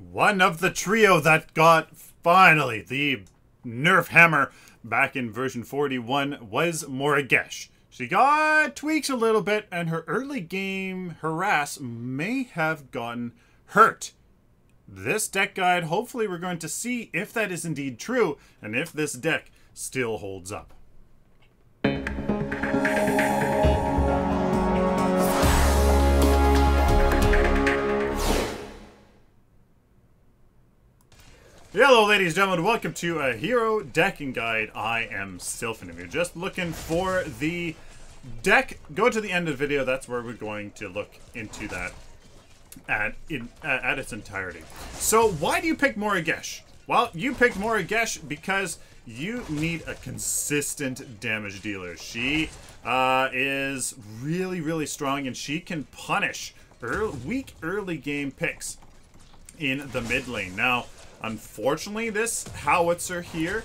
One of the trio that got, finally, the nerf hammer back in version 41 was Morigesh. She got tweaked a little bit, and her early game harass may have gotten hurt. This deck guide, hopefully we're going to see if that is indeed true, and if this deck still holds up. Hello ladies and gentlemen, welcome to a Hero Decking Guide. I am Sylphin. If you're just looking for the deck, go to the end of the video. That's where we're going to look into that at its entirety. So why do you pick Morigesh? Well, you picked Morigesh because you need a consistent damage dealer. She is really strong, and she can punish weak early game picks in the mid lane. Now, unfortunately, this howitzer here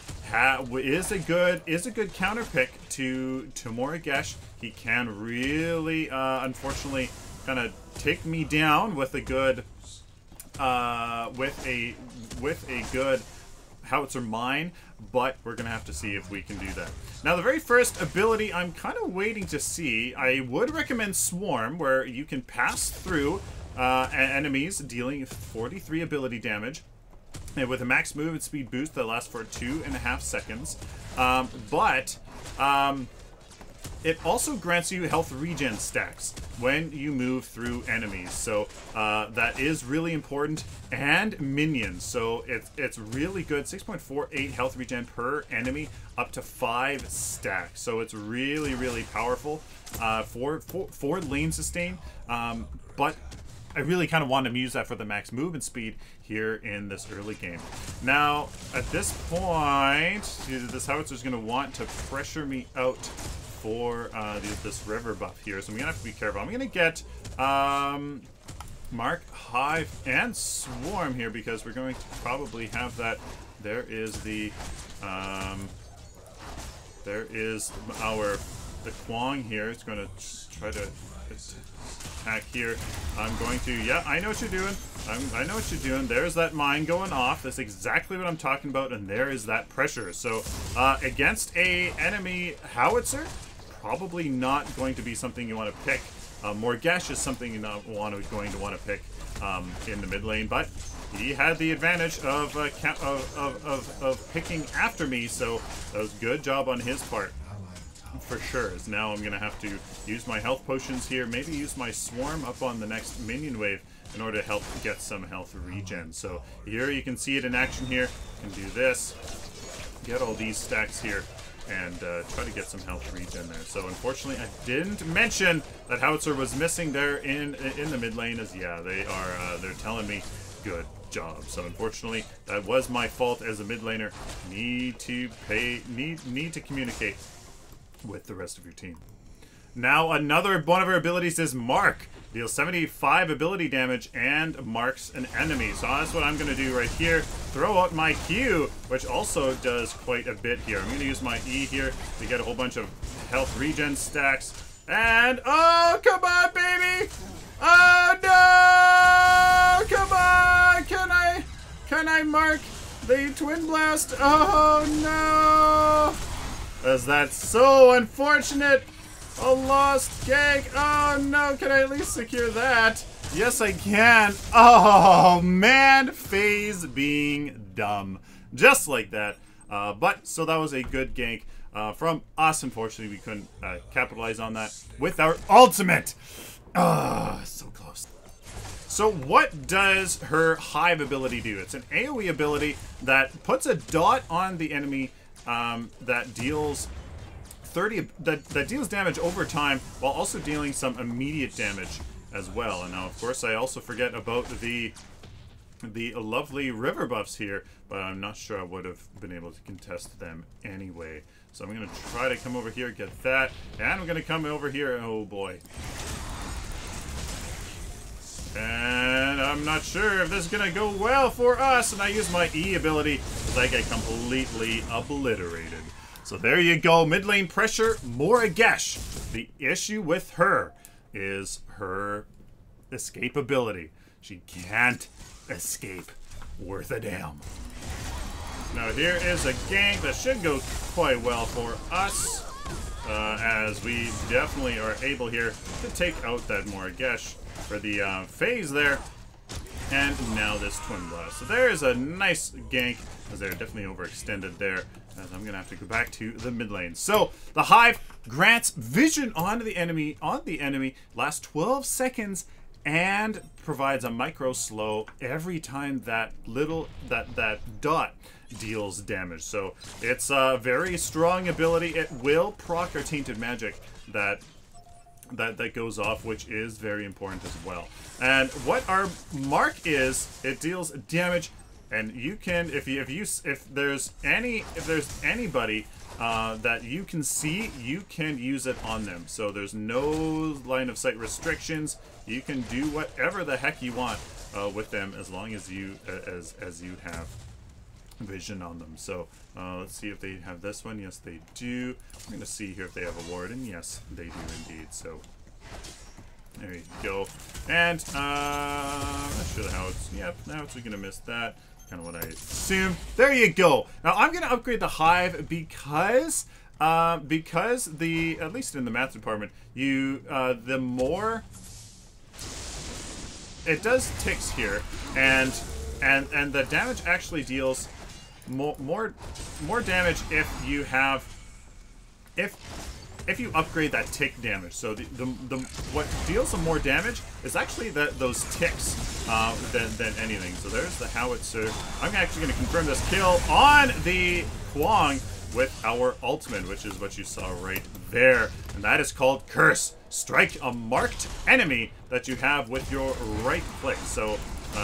is a good counter pick to Morigesh. He can really, unfortunately, kind of take me down with a good with a good howitzer mine, but we're gonna have to see if we can do that. Now, the very first ability I'm kind of waiting to see. I would recommend Swarm, where you can pass through enemies, dealing 43 ability damage. And with a max movement speed boost that lasts for 2.5 seconds. It also grants you health regen stacks when you move through enemies. So that is really important. And minions. So it's really good. 6.48 health regen per enemy, up to 5 stacks. So it's really powerful for lane sustain. But I really kind of want to use that for the max movement speed here in this early game. Now, at this point, this howitzer is going to want to pressure me out for this river buff here, so I'm going to have to be careful. I'm going to get Mark, Hive, and Swarm here, because we're going to probably have that. There is the Kwong here. It's going to try to attack here. I'm going to, yeah, I know what you're doing. I know what you're doing. There's that mine going off. That's exactly what I'm talking about, and there is that pressure. So against a enemy howitzer, probably not going to be something you want to pick. Morigesh is something you're not going to want to pick in the mid lane, but he had the advantage of picking after me, so that was a good job on his part. For sure. As now I'm gonna have to use my health potions here, maybe use my Swarm up on the next minion wave in order to help get some health regen. So here you can see it in action here. You can do this, get all these stacks here, and try to get some health regen there. So unfortunately, I didn't mention that howitzer was missing there in the mid lane, as yeah, they're telling me good job. So unfortunately, that was my fault as a mid laner. Need to communicate with the rest of your team. Now, another one of her abilities is Mark. Deals 75 ability damage and marks an enemy. So that's what I'm going to do right here. Throw out my Q, which also does quite a bit here. I'm going to use my E here to get a whole bunch of health regen stacks. And, oh, come on, baby! Oh, no! Come on! Can I mark the Twin Blast? Oh, no! As that's so unfortunate. A lost gank. Oh no, can I at least secure that? Yes, I can. Oh man, phase being dumb. Just like that. But so that was a good gank from us. Unfortunately, we couldn't capitalize on that with our ultimate. So close. So what does her Hive ability do? It's an AoE ability that puts a dot on the enemy that deals that deals damage over time, while also dealing some immediate damage as well. And now, of course, I also forget about the lovely river buffs here, but I'm not sure I would have been able to contest them anyway. So I'm going to try to come over here, get that, and I'm going to come over here. Oh boy. And I'm not sure if this is going to go well for us. And I use my E ability as I get completely obliterated. So there you go. Mid lane pressure, Morigesh. The issue with her is her escape ability. She can't escape worth a damn. Now here is a gank that should go quite well for us, as we definitely are able here to take out that Morigesh for the phase there. And now this Twin Blast. So there is a nice gank, as they're definitely overextended there, as I'm gonna have to go back to the mid lane. So the Hive grants vision on the enemy, lasts 12 seconds, and provides a micro slow every time that dot deals damage. So it's a very strong ability. It will proc our Tainted Magic that goes off, which is very important as well. And what our mark is, it deals damage, and you can, if there's anybody that you can see, you can use it on them. So there's no line of sight restrictions. You can do whatever the heck you want with them, as long as you you have vision on them. So let's see if they have this one. Yes, they do. I'm gonna see here if they have a ward, and yes, they do indeed. So there you go. And I'm not sure how it's. Yep, now it's gonna miss that. Kind of what I assumed. There you go. Now I'm gonna upgrade the Hive because the, at least in the math department, you the more it does ticks here, and the damage actually deals more damage if you have if you upgrade that tick damage. So the what deals some more damage is actually those ticks than anything. So there's the howitzer. I'm actually going to confirm this kill on the Kwong with our ultimate, which is what you saw right there, and that is called Curse. Strike a marked enemy that you have with your right click. So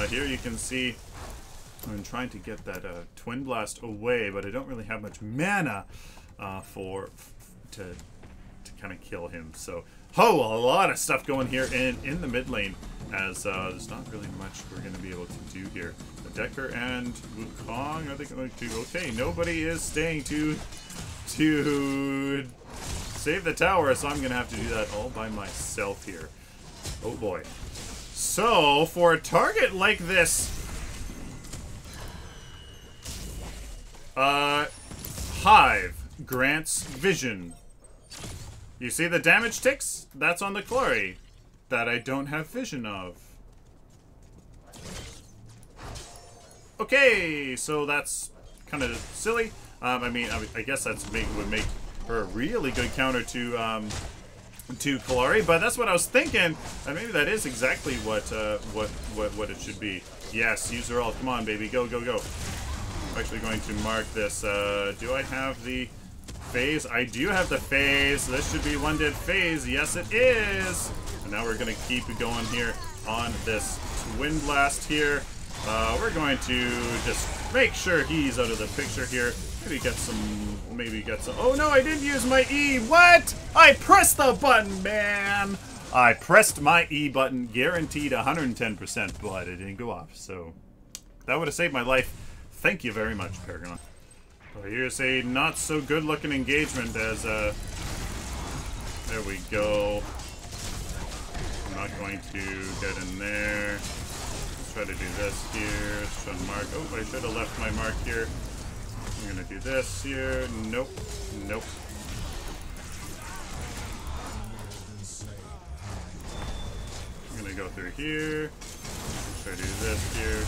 here you can see I'm trying to get that Twin Blast away, but I don't really have much mana to kind of kill him. So a lot of stuff going here in the mid lane, as there's not really much we're going to be able to do here. The Decker and Wukong, are they going to? Okay, nobody is staying to save the tower, so I'm going to have to do that all by myself here. Oh boy. So for a target like this, Hive grants vision. You see the damage ticks? That's on the Glory that I don't have vision of. Okay, so that's kind of silly. I mean, I guess that's would make her a really good counter to Kalari, but that's what I was thinking, and maybe that is exactly what it should be. Yes, use her ult. Come on, baby, go, go, go. I'm actually going to mark this. Do I have the phase? I do have the phase. This should be one dead phase. Yes, it is. And now we're going to keep going here on this Twin Blast here. We're going to just make sure he's out of the picture here. Maybe get some. Oh no, I didn't use my E. What? I pressed the button, man. I pressed my E button, guaranteed 110%, but it didn't go off. So that would have saved my life. Thank you very much, Paragon. Well, here's a not so good looking engagement as there we go. I'm not going to get in there. Let's try to do this here. Let's try to mark. Oh, I should have left my mark here. I'm gonna do this here. Nope. Nope. I'm gonna go through here. Try to do this here.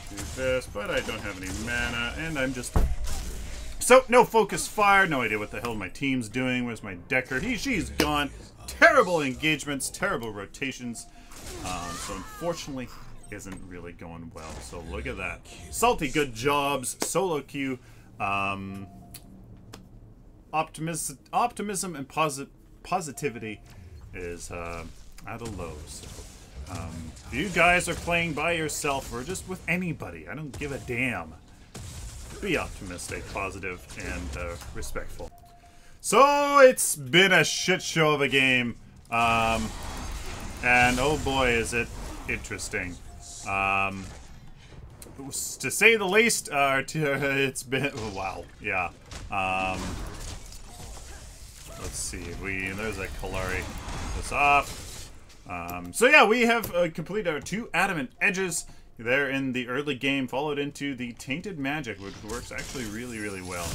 Do this, but I don't have any mana, and I'm just... So, no focus fire, no idea what the hell my team's doing. Where's my Decker? She's gone. Terrible engagements, terrible rotations. So unfortunately, isn't really going well. So look at that. Salty, good jobs. Solo queue. Optimism and positivity is at a low. So if you guys are playing by yourself or just with anybody, I don't give a damn. Be optimistic, positive, and respectful. So it's been a shit show of a game, and oh boy, is it interesting. To say the least, it's been wow, yeah. Let's see, there's a Kalari. This off. So yeah, we have completed our 2 adamant edges. there in the early game, followed into the Tainted Magic, which works actually really well.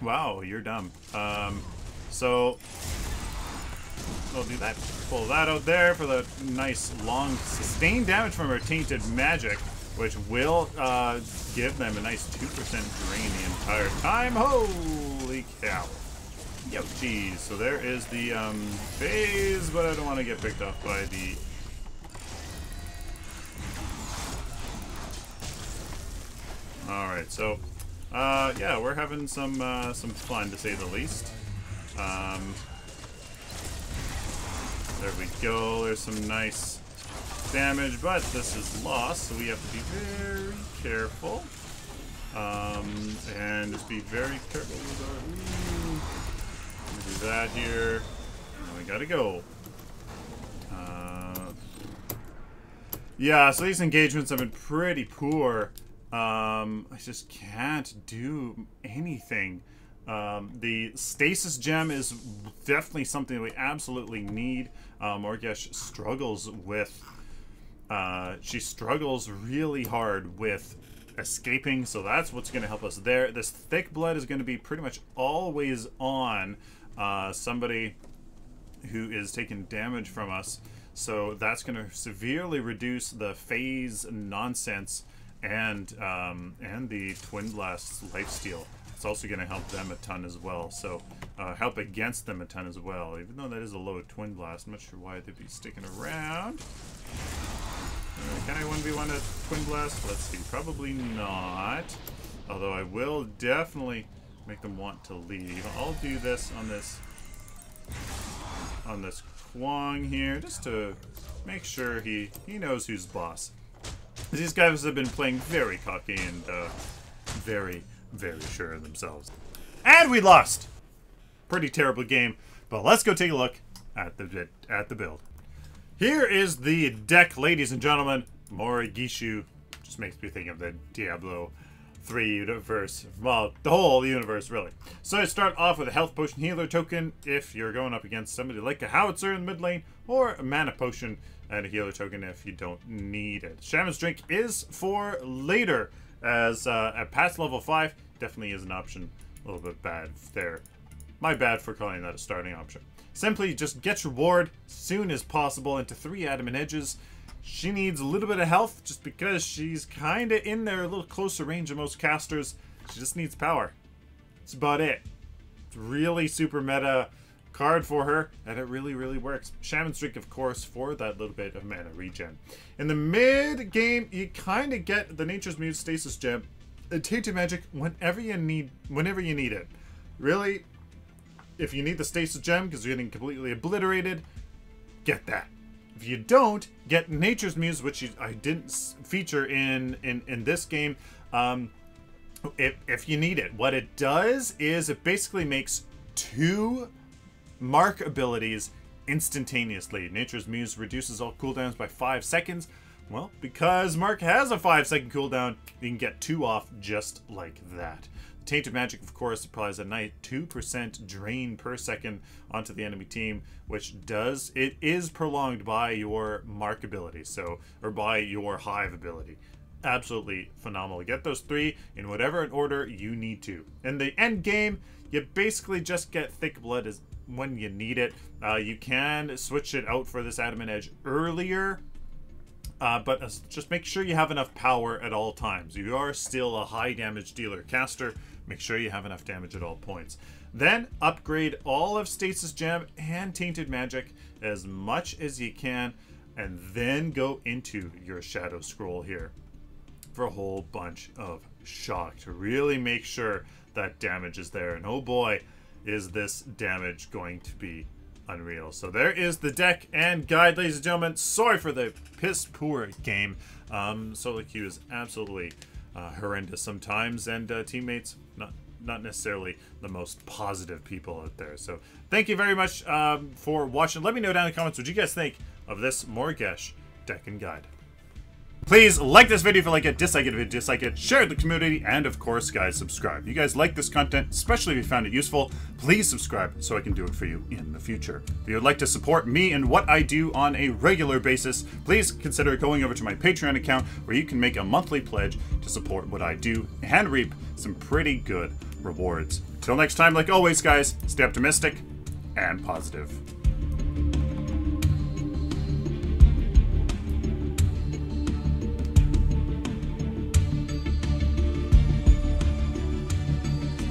Wow, you're dumb. So we'll do that. Pull that out there for the nice long sustained damage from our Tainted Magic, which will give them a nice 2% drain the entire time. Holy cow. Yo, geez. So there is the phase, but I don't want to get picked off by the... Alright, so yeah, we're having some fun, to say the least. There we go. There's some nice damage, but this is lost, so we have to be very careful. And just be very careful with our... do that here. And we gotta go. Yeah, so these engagements have been pretty poor. I just can't do anything. The stasis gem is definitely something that we absolutely need. Morigesh struggles with... she struggles really hard with escaping, so that's what's going to help us there. This thick blood is going to be pretty much always on somebody who is taking damage from us, so that's going to severely reduce the phase nonsense and the Twin Blast's lifesteal. It's also going to help them a ton as well, so help against them a ton as well. Even though that is a low Twin Blast, I'm not sure why they'd be sticking around. Can I 1v1 a Twin Blast? Let's see. Probably not. Although I will definitely make them want to leave. I'll do this on this Kwong here, just to make sure he knows who's boss. These guys have been playing very cocky and very sure of themselves. And we lost! Pretty terrible game, but let's go take a look at the build. Here is the deck, ladies and gentlemen. Morigishu. Just makes me think of the Diablo 3 universe. Well, the whole universe, really. So I start off with a health potion healer token if you're going up against somebody like a howitzer in the mid lane, or a mana potion and a healer token if you don't need it. Shaman's Drink is for later, as at past level 5, definitely is an option. A little bit bad there. My bad for calling that a starting option. Simply just get your ward as soon as possible into 3 adamant edges. She needs a little bit of health just because she's kind of in there a little closer range of most casters. She just needs power. That's about it. It's really super meta card for her, and it really works. Shaman's Drink, of course, for that little bit of mana regen. In the mid game, you kind of get the Nature's Muse Stasis Gem, Tainted Magic whenever you need it. Really, if you need the Stasis Gem because you're getting completely obliterated, get that. If you don't, get Nature's Muse, which I didn't feature in this game, if you need it. What it does is it basically makes 2 mark abilities instantaneously. Nature's Muse reduces all cooldowns by 5 seconds. Well, because Mark has a 5-second cooldown, you can get 2 off just like that. Tainted Magic, of course, applies a nice 2% drain per second onto the enemy team, which is prolonged by your mark ability, or by your hive ability. Absolutely phenomenal. Get those 3 in whatever order you need to. In the end game, you basically just get Thick Blood when you need it. You can switch it out for this Adamant Edge earlier, but just make sure you have enough power at all times. You are still a high damage dealer caster. Make sure you have enough damage at all points. Then upgrade all of Stasis Gem and Tainted Magic as much as you can, and then go into your Shadow Scroll here for a whole bunch of shock to really make sure that damage is there. And oh boy, is this damage going to be unreal. So there is the deck and guide, ladies and gentlemen. Sorry for the piss poor game. Solo queue is absolutely horrendous sometimes, and teammates not necessarily the most positive people out there. So thank you very much for watching. Let me know down in the comments what you guys think of this Morigesh deck and guide. Please like this video if you like it, dislike it if you dislike it, share it with the community, and of course, guys, subscribe. You guys like this content, especially if you found it useful, please subscribe so I can do it for you in the future. If you would like to support me and what I do on a regular basis, please consider going over to my Patreon account where you can make a monthly pledge to support what I do and reap some pretty good rewards. Till next time, like always, guys, stay optimistic and positive.